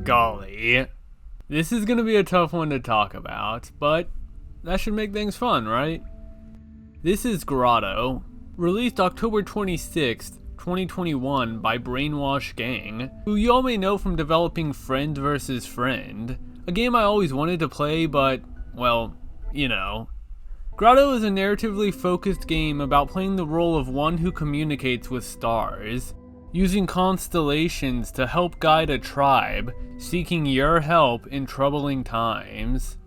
Golly. This is gonna be a tough one to talk about, but that should make things fun, right? This is Grotto, released October 26th, 2021 by Brainwash Gang, who you all may know from developing Friend vs. Friend, a game I always wanted to play, but, well, you know. Grotto is a narratively focused game about playing the role of one who communicates with stars, using constellations to help guide a tribe seeking your help in troubling times.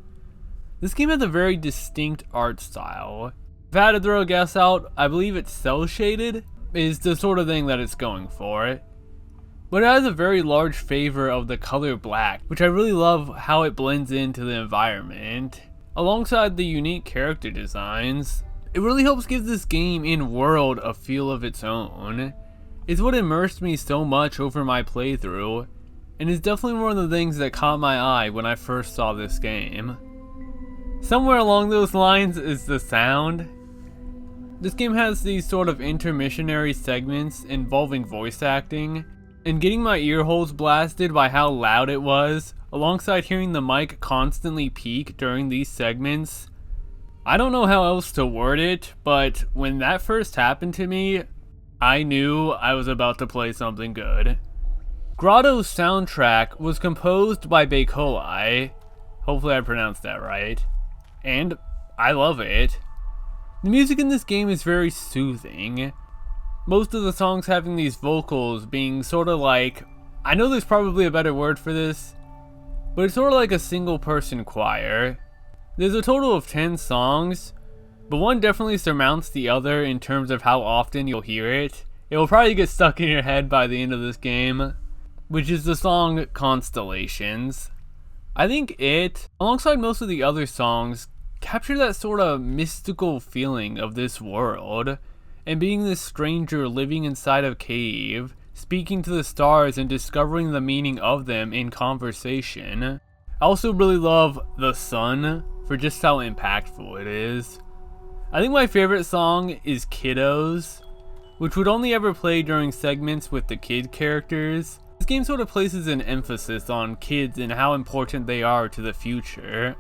This game has a very distinct art style. If I had to throw a guess out, I believe it's cel-shaded is the sort of thing that it's going for. But it has a very large favor of the color black, which I really love how it blends into the environment. Alongside the unique character designs, it really helps give this game in world a feel of its own. It's what immersed me so much over my playthrough, and is definitely one of the things that caught my eye when I first saw this game. Somewhere along those lines is the sound. This game has these sort of intermissionary segments involving voice acting, and getting my ear holes blasted by how loud it was, alongside hearing the mic constantly peak during these segments. I don't know how else to word it, but when that first happened to me, I knew I was about to play something good. Grotto's soundtrack was composed by Bluesky, hopefully I pronounced that right, and I love it. The music in this game is very soothing, most of the songs having these vocals being sort of like, I know there's probably a better word for this, but it's sort of like a single person choir. There's a total of 10 songs, but one definitely surmounts the other in terms of how often you'll hear it. It will probably get stuck in your head by the end of this game, which is the song Constellations. I think it, alongside most of the other songs, capture that sort of mystical feeling of this world, and being this stranger living inside a cave, speaking to the stars and discovering the meaning of them in conversation. I also really love the sun for just how impactful it is. I think my favorite song is Kiddos, which would only ever play during segments with the kid characters. This game sort of places an emphasis on kids and how important they are to the future,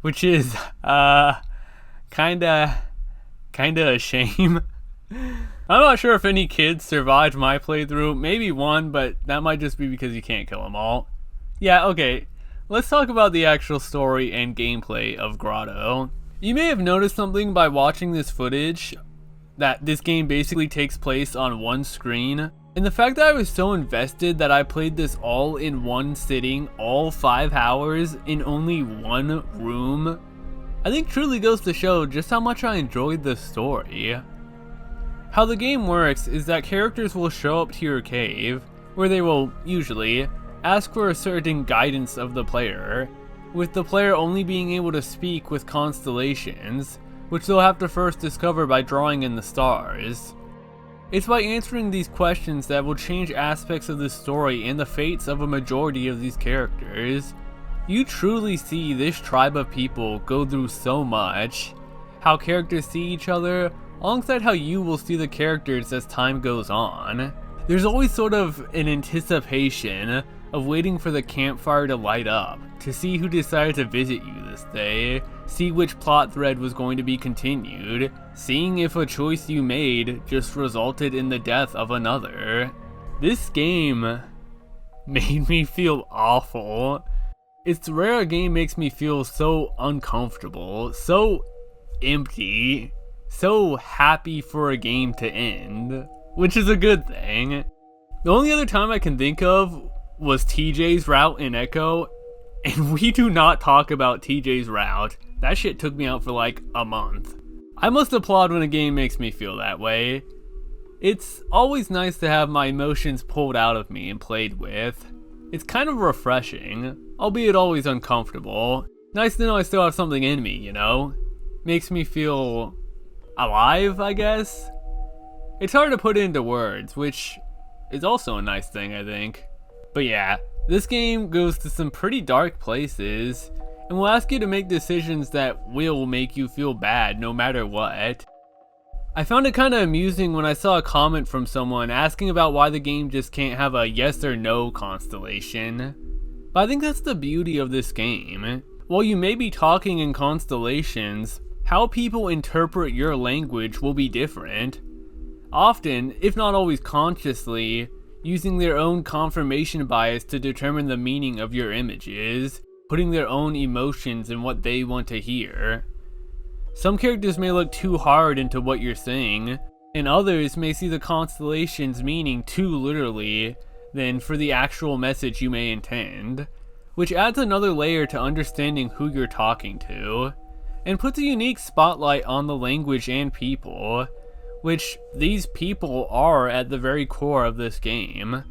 which is kinda a shame. I'm not sure if any kids survived my playthrough, maybe one, but that might just be because you can't kill them all. Yeah, okay, let's talk about the actual story and gameplay of Grotto. You may have noticed something by watching this footage, that this game basically takes place on one screen, and the fact that I was so invested that I played this all in one sitting, all 5 hours, in only one room, I think truly goes to show just how much I enjoyed the story. How the game works is that characters will show up to your cave, where they will, usually, ask for a certain guidance of the player, with the player only being able to speak with constellations, which they'll have to first discover by drawing in the stars. It's by answering these questions that will change aspects of the story and the fates of a majority of these characters. You truly see this tribe of people go through so much, how characters see each other, alongside how you will see the characters as time goes on. There's always sort of an anticipation of waiting for the campfire to light up, to see who decided to visit you this day, see which plot thread was going to be continued, seeing if a choice you made just resulted in the death of another. This game made me feel awful. It's rare a game makes me feel so uncomfortable, so empty, so happy for a game to end, which is a good thing. The only other time I can think of was TJ's route in Echo, and we do not talk about TJ's route. That shit took me out for like a month. I must applaud when a game makes me feel that way. It's always nice to have my emotions pulled out of me and played with. It's kind of refreshing, albeit always uncomfortable. Nice to know I still have something in me, you know? Makes me feel alive, I guess? It's hard to put into words, which is also a nice thing, I think. But yeah, this game goes to some pretty dark places, and will ask you to make decisions that will make you feel bad no matter what. I found it kinda amusing when I saw a comment from someone asking about why the game just can't have a yes or no constellation. But I think that's the beauty of this game. While you may be talking in constellations, how people interpret your language will be different. Often, if not always consciously, using their own confirmation bias to determine the meaning of your images, putting their own emotions in what they want to hear. Some characters may look too hard into what you're saying, and others may see the constellation's meaning too literally than for the actual message you may intend, which adds another layer to understanding who you're talking to, and puts a unique spotlight on the language and people, which these people are at the very core of this game.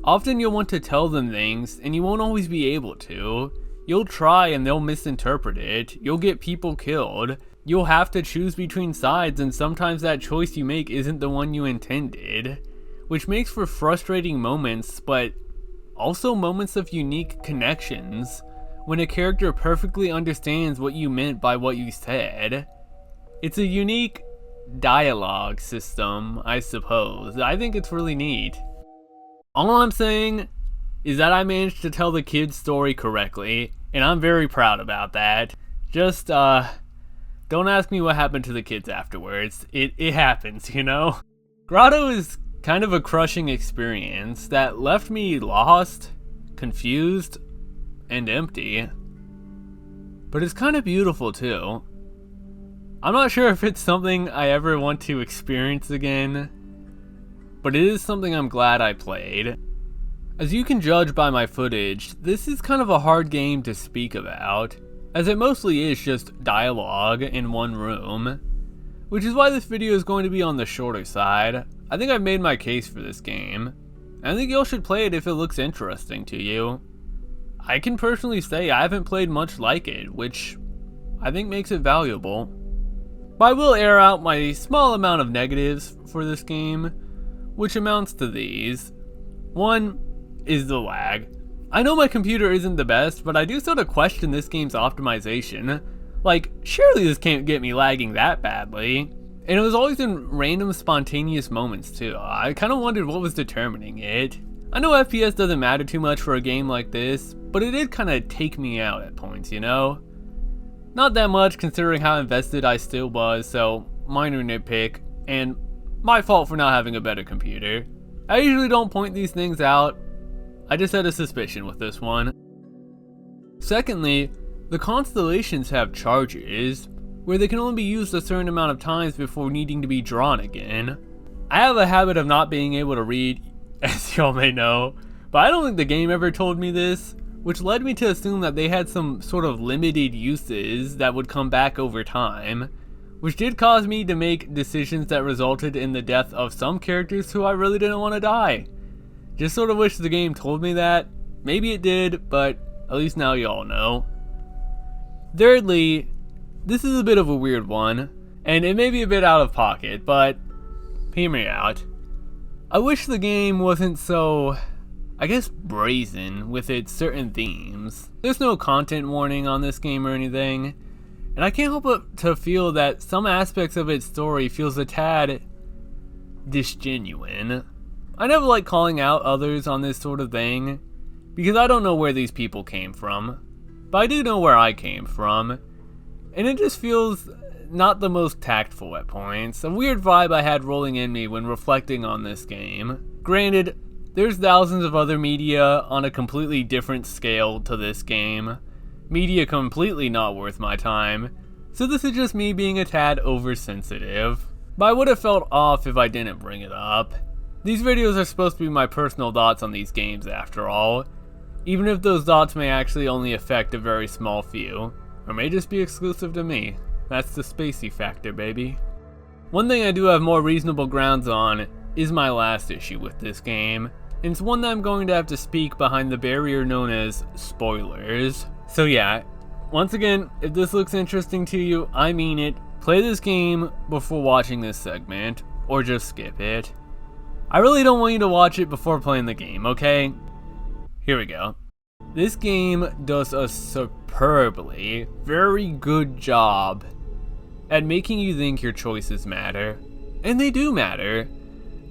Often you'll want to tell them things, and you won't always be able to. You'll try and they'll misinterpret it, you'll get people killed, you'll have to choose between sides, and sometimes that choice you make isn't the one you intended, which makes for frustrating moments, but also moments of unique connections, when a character perfectly understands what you meant by what you said. It's a unique dialogue system, I suppose. I think it's really neat. All I'm saying is that I managed to tell the kid's story correctly, and I'm very proud about that. Just, don't ask me what happened to the kids afterwards. It happens, you know? Grotto is kind of a crushing experience that left me lost, confused, and empty. But it's kind of beautiful too. I'm not sure if it's something I ever want to experience again, but it is something I'm glad I played. As you can judge by my footage, this is kind of a hard game to speak about, as it mostly is just dialogue in one room, which is why this video is going to be on the shorter side. I think I've made my case for this game, and I think y'all should play it if it looks interesting to you. I can personally say I haven't played much like it, which I think makes it valuable. But I will air out my small amount of negatives for this game, which amounts to these. One is the lag. I know my computer isn't the best, but I do sort of question this game's optimization. Like, surely this can't get me lagging that badly. And it was always in random spontaneous moments too. I kind of wondered what was determining it. I know FPS doesn't matter too much for a game like this, but it did kind of take me out at points, you know? Not that much considering how invested I still was, so minor nitpick, and my fault for not having a better computer. I usually don't point these things out, I just had a suspicion with this one. Secondly, the constellations have charges, where they can only be used a certain amount of times before needing to be drawn again. I have a habit of not being able to read, as y'all may know, but I don't think the game ever told me this, which led me to assume that they had some sort of limited uses that would come back over time, which did cause me to make decisions that resulted in the death of some characters who I really didn't want to die. Just sort of wish the game told me that. Maybe it did, but at least now y'all know. Thirdly, this is a bit of a weird one, and it may be a bit out of pocket, but hear me out. I wish the game wasn't so, I guess, brazen with its certain themes. There's no content warning on this game or anything, and I can't help but to feel that some aspects of its story feels a tad disgenuine. I never like calling out others on this sort of thing, because I don't know where these people came from, but I do know where I came from, and it just feels not the most tactful at points, a weird vibe I had rolling in me when reflecting on this game. Granted, there's thousands of other media on a completely different scale to this game, media completely not worth my time, so this is just me being a tad oversensitive, but I would have felt off if I didn't bring it up. These videos are supposed to be my personal thoughts on these games after all, even if those thoughts may actually only affect a very small few, or may just be exclusive to me. That's the spacey factor, baby. One thing I do have more reasonable grounds on is my last issue with this game, and it's one that I'm going to have to speak behind the barrier known as spoilers. So yeah, once again, if this looks interesting to you, I mean it, play this game before watching this segment, or just skip it. I really don't want you to watch it before playing the game, okay? Here we go. This game does a superbly, very good job at making you think your choices matter. And they do matter.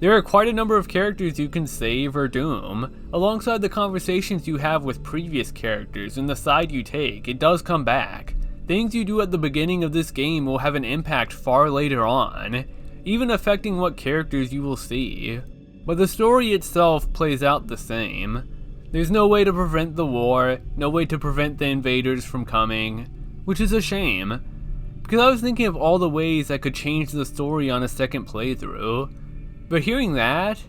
There are quite a number of characters you can save or doom, alongside the conversations you have with previous characters and the side you take. It does come back. Things you do at the beginning of this game will have an impact far later on, even affecting what characters you will see. But the story itself plays out the same. There's no way to prevent the war, no way to prevent the invaders from coming, which is a shame, because I was thinking of all the ways I could change the story on a second playthrough. But hearing that,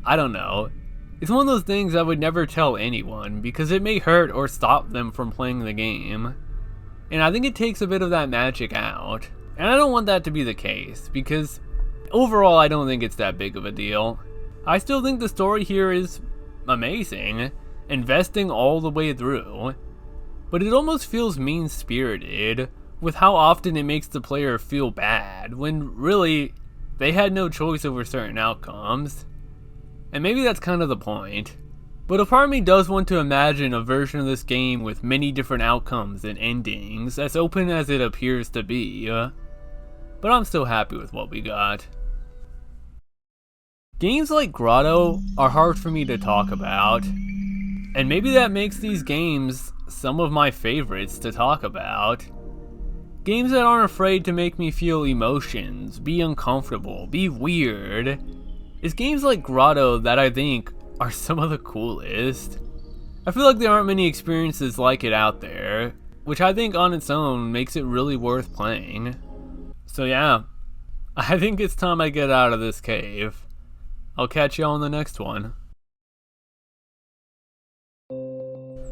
I don't know. It's one of those things I would never tell anyone because it may hurt or stop them from playing the game. And I think it takes a bit of that magic out. And I don't want that to be the case because overall I don't think it's that big of a deal. I still think the story here is amazing, investing all the way through. But it almost feels mean-spirited with how often it makes the player feel bad when really they had no choice over certain outcomes. And maybe that's kind of the point. But a part of me does want to imagine a version of this game with many different outcomes and endings, as open as it appears to be. But I'm still happy with what we got. Games like Grotto are hard for me to talk about. And maybe that makes these games some of my favorites to talk about. Games that aren't afraid to make me feel emotions, be uncomfortable, be weird. It's games like Grotto that I think are some of the coolest. I feel like there aren't many experiences like it out there, which I think on its own makes it really worth playing. So yeah, I think it's time I get out of this cave. I'll catch y'all on the next one.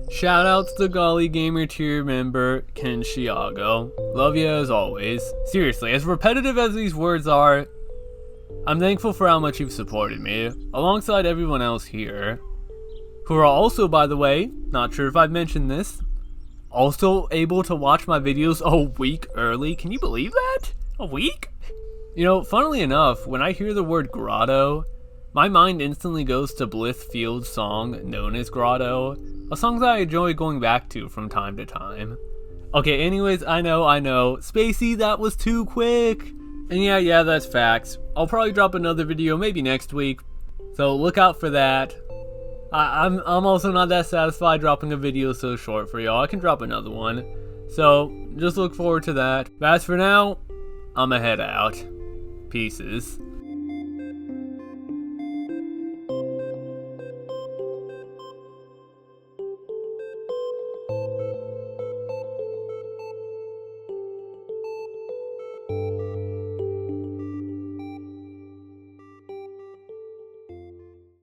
Shoutouts to Golly Gamer tier member Ken Chiago. Love you as always. Seriously, as repetitive as these words are, I'm thankful for how much you've supported me, alongside everyone else here, who are also, by the way, not sure if I've mentioned this, also able to watch my videos a week early. Can you believe that? A week? You know, funnily enough, when I hear the word Grotto, my mind instantly goes to Blithfield's song known as Grotto, a song that I enjoy going back to from time to time. Okay, anyways, I know, Spacey, that was too quick. And yeah, that's facts. I'll probably drop another video maybe next week, so look out for that. I'm also not that satisfied dropping a video so short for y'all. I can drop another one, so just look forward to that. But as for now, I'ma head out. Pieces.